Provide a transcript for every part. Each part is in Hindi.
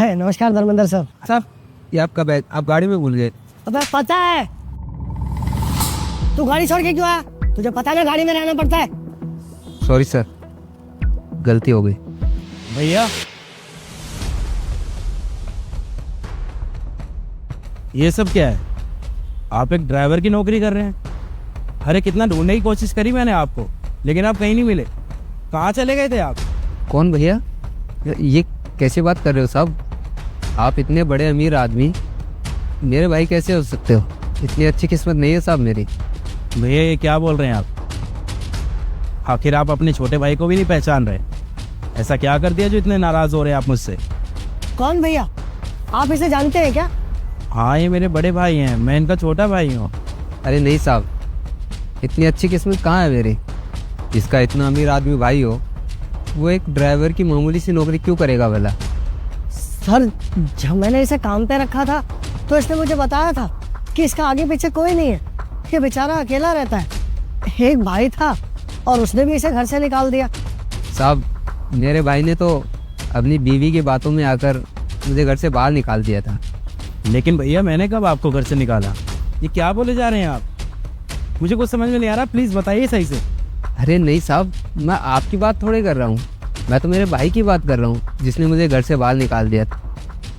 है। नमस्कार धर्मेंद्र सर। साहब ये आपका बैग आप गाड़ी में भूल गए। अबे पता है, तू गाड़ी छोड़ के क्यों आया? तुझे पता है ना गाड़ी में रहना पड़ता है। सॉरी सर, गलती हो गई। भैया ये सब क्या है? आप एक ड्राइवर की नौकरी कर रहे हैं। अरे कितना ढूंढने की कोशिश करी मैंने आपको, लेकिन आप कहीं नहीं मिले। कहाँ चले गए थे आप? कौन भैया? ये कैसे बात कर रहे हो साहब? आप इतने बड़े अमीर आदमी मेरे भाई कैसे हो सकते हो? इतनी अच्छी किस्मत नहीं है साहब मेरी। भैया ये क्या बोल रहे हैं आप? आखिर आप अपने छोटे भाई को भी नहीं पहचान रहे। ऐसा क्या कर दिया जो इतने नाराज हो रहे हैं आप मुझसे? कौन भैया? आप इसे जानते हैं क्या? हाँ ये मेरे बड़े भाई हैं, मैं इनका छोटा भाई हूँ। अरे नहीं साहब, इतनी अच्छी किस्मत कहाँ है मेरी? जिसका इतना अमीर आदमी भाई हो वो एक ड्राइवर की मामूली सी नौकरी क्यों करेगा भला? सर जब मैंने इसे काम पे रखा था तो इसने मुझे बताया था कि इसका आगे पीछे कोई नहीं है, ये बेचारा अकेला रहता है। एक भाई था और उसने भी इसे घर से निकाल दिया। साहब मेरे भाई ने तो अपनी बीवी की बातों में आकर मुझे घर से बाहर निकाल दिया था। लेकिन भैया मैंने कब आपको घर से निकाला? ये क्या बोले जा रहे हैं आप? मुझे कुछ समझ में नहीं आ रहा, प्लीज़ बताइए सही से। अरे नहीं साहब, मैं आपकी बात थोड़ी कर रहा हूँ, मैं तो मेरे भाई की बात कर रहा हूँ जिसने मुझे घर से बाहर निकाल दिया था।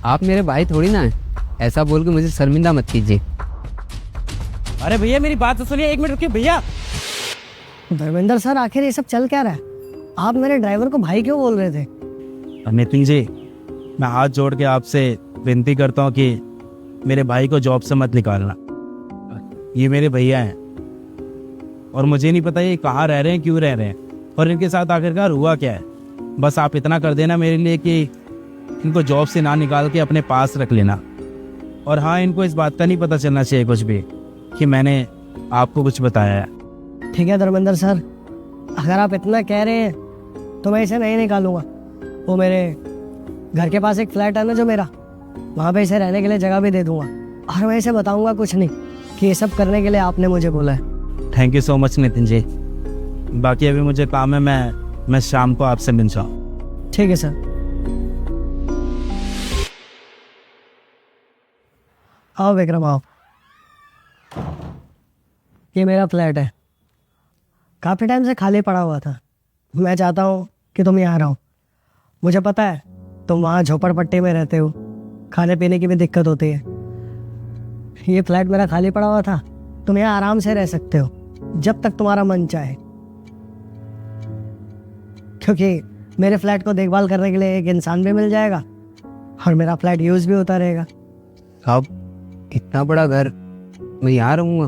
आप मेरे भाई थोड़ी ना हैं। ऐसा बोल के मुझे शर्मिंदा मत कीजिए। अरे भैया मेरी बात तो सुनिए, एक मिनट रुकिए भैया। धर्मेंद्र सर आखिर ये सब चल क्या रहा है? आप मेरे ड्राइवर को भाई क्यों बोल रहे थे? नितिन जी, मैं हाथ जोड़ के आपसे विनती करता हूँ कि मेरे भाई को जॉब से मत निकालना। ये मेरे भैया हैं और मुझे नहीं पता ये कहाँ रह रहे हैं, क्यों रह रहे हैं, और इनके साथ आखिरकार हुआ क्या है। बस आप इतना कर देना मेरे लिए कि इनको जॉब से ना निकाल के अपने पास रख लेना। और हाँ, इनको इस बात का नहीं पता चलना चाहिए कुछ भी कि मैंने आपको कुछ बताया है। ठीक है धर्मेंद्र सर, अगर आप इतना कह रहे हैं तो मैं इसे नहीं निकालूंगा। वो मेरे घर के पास एक फ्लैट है ना जो मेरा, वहाँ पे इसे रहने के लिए जगह भी दे दूंगा। और मैं इसे बताऊंगा कुछ नहीं कि ये सब करने के लिए आपने मुझे बोला है। Thank you so much Nitin ji. बाकी अभी मुझे काम है, मैं शाम को आपसे मिलता हूँ। ठीक है सर। आओ विक्रम आओ। ये मेरा फ्लैट है, काफ़ी टाइम से खाली पड़ा हुआ था। मैं चाहता हूँ कि तुम यहाँ रहो। मुझे पता है तुम वहाँ झोपड़पट्टी में रहते हो, खाने पीने की भी दिक्कत होती है। ये फ्लैट मेरा खाली पड़ा हुआ था, तुम यहाँ आराम से रह सकते हो जब तक तुम्हारा मन चाहे, क्योंकि मेरे फ्लैट को देखभाल करने के लिए एक इंसान भी मिल जाएगा और मेरा फ्लैट यूज भी होता रहेगा। साहब इतना बड़ा घर, मैं यहाँ रहूँगा?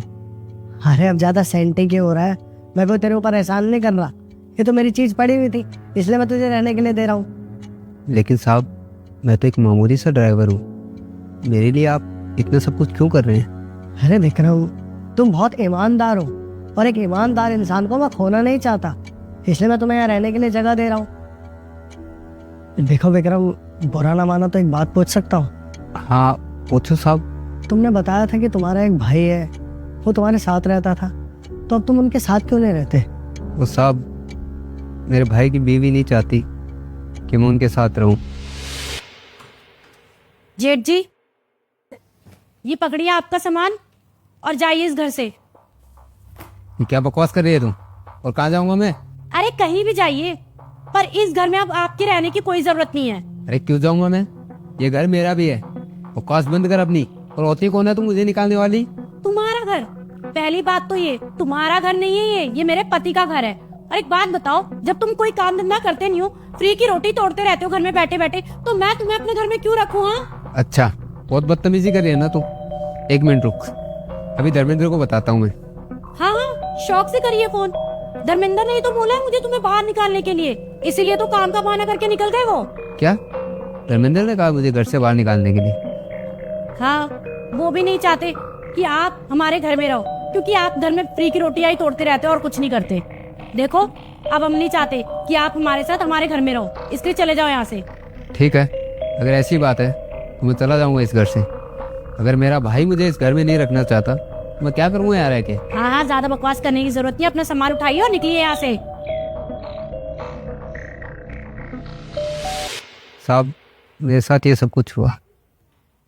अरे अब ज़्यादा सेंटी क्यों हो रहा है? मैं कोई तेरे ऊपर एहसान नहीं कर रहा, ये तो मेरी चीज़ पड़ी हुई थी इसलिए मैं तुझे रहने के लिए दे रहा हूँ। लेकिन साहब मैं तो एक मामूली सा ड्राइवर हूँ, मेरे लिए आप इतना सब कुछ क्यों कर रहे हैं? अरे विक्रम, तुम बहुत ईमानदार हो और एक ईमानदार इंसान को मैं खोना नहीं चाहता, इसलिए मैं तुम्हें यहाँ रहने के लिए जगह दे रहा हूँ। देखो विक्रम, बुरा ना माना तो एक बात पूछ सकता हूँ? हाँ पूछो साहब। तुमने बताया था कि तुम्हारा एक भाई है, वो तुम्हारे साथ रहता था, तो अब तुम उनके साथ क्यों नहीं रहते? वो साहब मेरे भाई की बीवी नहीं चाहती कि मैं उनके साथ रहूं। जेठ जी, ये पकड़िए आपका सामान और जाइए इस घर से। ये क्या बकवास कर रही है तुम? और कहाँ जाऊंगा मैं? अरे कहीं भी जाइए, पर इस घर में अब आपके रहने की कोई जरूरत नहीं है। अरे क्यों जाऊंगा मैं? ये घर मेरा भी है। बकवास बंद कर अपनी। और होती कौन है तुम मुझे निकालने वाली? तुम्हारा घर? पहली बात तो ये तुम्हारा घर नहीं है, ये मेरे पति का घर है। और एक बात बताओ, जब तुम कोई काम धंधा करते नहीं हो, फ्री की रोटी तोड़ते रहते हो घर में बैठे बैठे, तो मैं तुम्हें अपने घर में क्यों रखूँ? हाँ अच्छा, बहुत बदतमीजी कर रही है ना तू। एक मिनट रुक, अभी धर्मेंद्र को बताता हूँ मैं। हाँ हाँ, शौक से करिए फोन। धर्मेंद्र ने तो बोला है मुझे तुम्हें बाहर निकालने के लिए, इसीलिए तो काम का बहाना करके निकल गए वो। क्या धर्मेंद्र ने कहा मुझे घर से बाहर निकालने के लिए? हाँ, वो भी नहीं चाहते कि आप हमारे घर में रहो, क्योंकि आप घर में फ्री की रोटियां ही तोड़ते रहते हो और कुछ नहीं करते। देखो, अब हम नहीं चाहते कि आप हमारे साथ हमारे घर में रहो, इसलिए चले जाओ यहाँ से। ठीक है, अगर ऐसी बात है तो मैं चला जाऊंगा इस घर से। अगर मेरा भाई मुझे इस घर में नहीं रखना चाहता तो मैं क्या करूँगा यहाँ रह के? हाँ हाँ, ज्यादा बकवास करने की जरूरत नहीं, अपना सामान उठाइए और निकलिए यहाँ से। साहब मेरे साथ ये सब कुछ हुआ,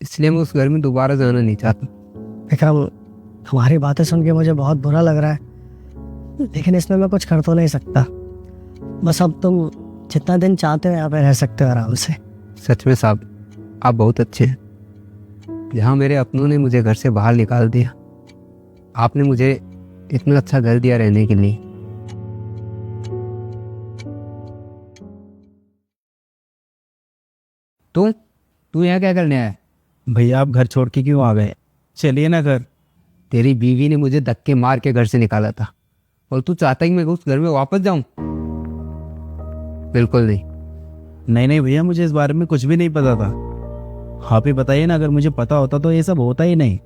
इसलिए मैं उस घर में दोबारा जाना नहीं चाहता। विक्रम, तुम्हारी बातें सुन के मुझे बहुत बुरा लग रहा है, लेकिन इसमें मैं कुछ कर तो नहीं सकता। बस अब तुम जितना दिन चाहते हो यहाँ पे रह सकते हो आराम से। सच में साहब, आप बहुत अच्छे हैं। जहाँ मेरे अपनों ने मुझे घर से बाहर निकाल दिया, आपने मुझे इतना अच्छा घर दिया रहने के लिए। तू यहाँ क्या करने आया? भैया आप घर छोड़ के क्यों आ गए? चलिए ना घर। तेरी बीवी ने मुझे धक्के मार के घर से निकाला था, और तू चाहता है कि मैं उस घर में वापस जाऊं? बिल्कुल नहीं। नहीं भैया, मुझे इस बारे में कुछ भी नहीं पता था। आप ही बताइए ना, अगर मुझे पता होता तो ये सब होता ही नहीं।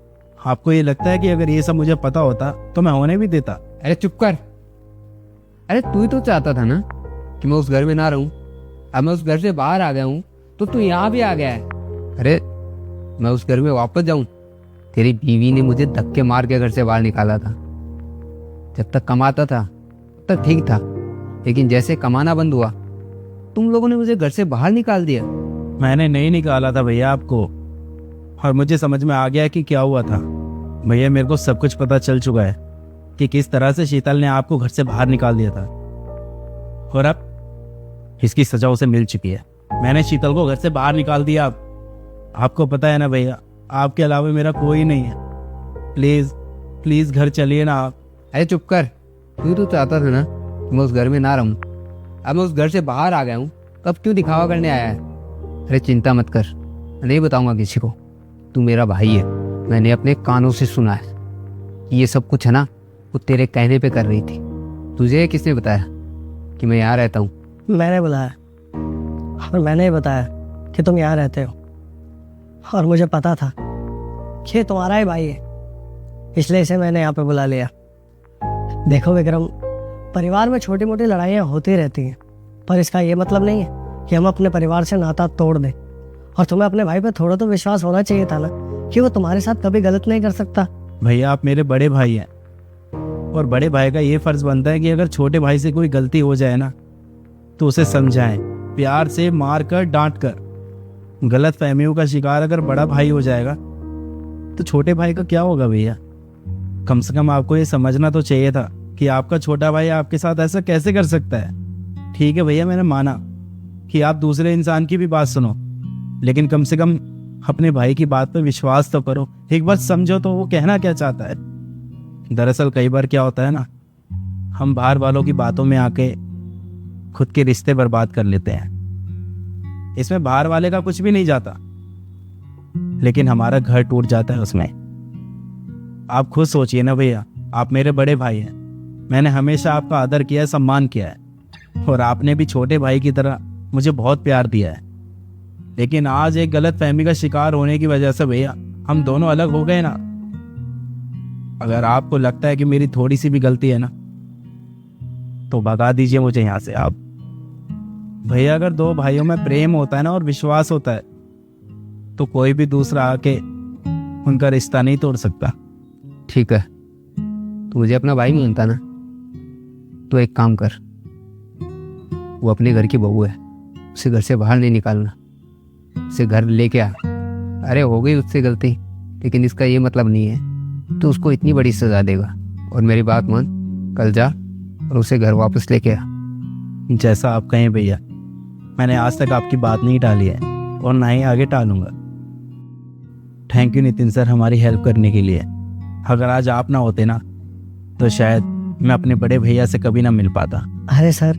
आपको ये लगता है कि अगर ये सब मुझे पता होता तो मैं होने भी देता? अरे चुप कर। अरे तू ही तो चाहता था ना कि मैं उस घर में ना रहूं। अब मैं उस घर से बाहर आ गया हूं तो तू यहाँ भी आ गया है। अरे मैं उस घर में वापस जाऊं? तेरी बीवी ने मुझे धक्के मार के घर से बाहर निकाला था। जब तक कमाता था तब तक ठीक था, लेकिन जैसे कमाना बंद हुआ तुम लोगों ने मुझे घर से बाहर निकाल दिया। मैंने नहीं निकाला था भैया आपको, और मुझे समझ में आ गया कि क्या हुआ था। भैया मेरे को सब कुछ पता चल चुका है कि किस तरह से शीतल ने आपको घर से बाहर निकाल दिया था, और अब इसकी सजा उसे मिल चुकी है। मैंने शीतल को घर से बाहर निकाल दिया। आपको पता है ना भैया, आपके अलावा मेरा कोई नहीं है। प्लीज प्लीज घर चलिए ना आप। अरे चुप कर। तू तो चाहता था ना कि मैं उस घर में ना रहूं। अब मैं उस घर से बाहर आ गया हूं, तब क्यों दिखावा करने आया है? अरे चिंता मत कर, मैं नहीं बताऊंगा किसी को। तू मेरा भाई है, मैंने अपने कानों से सुना है कि ये सब कुछ है ना वो तेरे कहने पे कर रही थी। तुझे किसने बताया कि मैं यहाँ रहता हूँ? मैंने बुलाया, और मैंने ही बताया कि तुम यहाँ रहते हो, और मुझे पता था कि ये तुम्हारा ही भाई है, इसलिए इसे मैंने यहाँ पे बुला लिया। देखो विक्रम, परिवार में छोटी मोटी लड़ाइयाँ होती रहती हैं, पर इसका ये मतलब नहीं है कि हम अपने परिवार से नाता तोड़ दें। और तुम्हें अपने भाई पे थोड़ा तो विश्वास होना चाहिए था ना कि वो तुम्हारे साथ कभी गलत नहीं कर सकता। भैया आप मेरे बड़े भाई हैं, और बड़े भाई का ये फर्ज बनता है कि अगर छोटे भाई से कोई गलती हो जाए ना तो उसे समझाएं, प्यार से मार कर डांट कर। गलत फहमियों का शिकार अगर बड़ा भाई हो जाएगा तो छोटे भाई का क्या होगा भैया? कम से कम आपको ये समझना तो चाहिए था कि आपका छोटा भाई आपके साथ ऐसा कैसे कर सकता है। ठीक है भैया, मैंने माना कि आप दूसरे इंसान की भी बात सुनो, लेकिन कम से कम अपने भाई की बात पर विश्वास तो करो। एक बार समझो तो वो कहना क्या चाहता है। दरअसल कई बार क्या होता है ना, हम बाहर वालों की बातों में आके खुद के रिश्ते बर्बाद कर लेते हैं। इसमें बाहर वाले का कुछ भी नहीं जाता, लेकिन हमारा घर टूट जाता है उसमें। आप खुद सोचिए ना भैया, आप मेरे बड़े भाई हैं, मैंने हमेशा आपका आदर किया है, सम्मान किया है, और आपने भी छोटे भाई की तरह मुझे बहुत प्यार दिया है। लेकिन आज एक गलत फहमी का शिकार होने की वजह से भैया हम दोनों अलग हो गए ना। अगर आपको लगता है कि मेरी थोड़ी सी भी गलती है ना तो भगा दीजिए मुझे यहाँ से आप। भैया अगर दो भाइयों में प्रेम होता है ना और विश्वास होता है तो कोई भी दूसरा आके उनका रिश्ता नहीं तोड़ सकता। ठीक है, तू मुझे अपना भाई मानता ना, तो एक काम कर, वो अपने घर की बहू है, उसे घर से बाहर नहीं निकालना, उसे घर लेके आ। अरे हो गई उससे गलती, लेकिन इसका ये मतलब नहीं है तो उसको इतनी बड़ी सजा देगा। और मेरी बात मान, कल जा और उसे घर वापस लेके आ। जैसा आप कहें भैया, मैंने आज तक आपकी बात नहीं टाली है और ना ही आगे टालूंगा। थैंक यू नितिन सर हमारी हेल्प करने के लिए। अगर आज आप ना होते ना तो शायद मैं अपने बड़े भैया से कभी ना मिल पाता। अरे सर,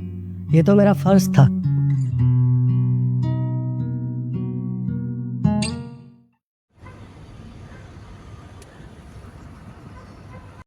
ये तो मेरा फर्ज था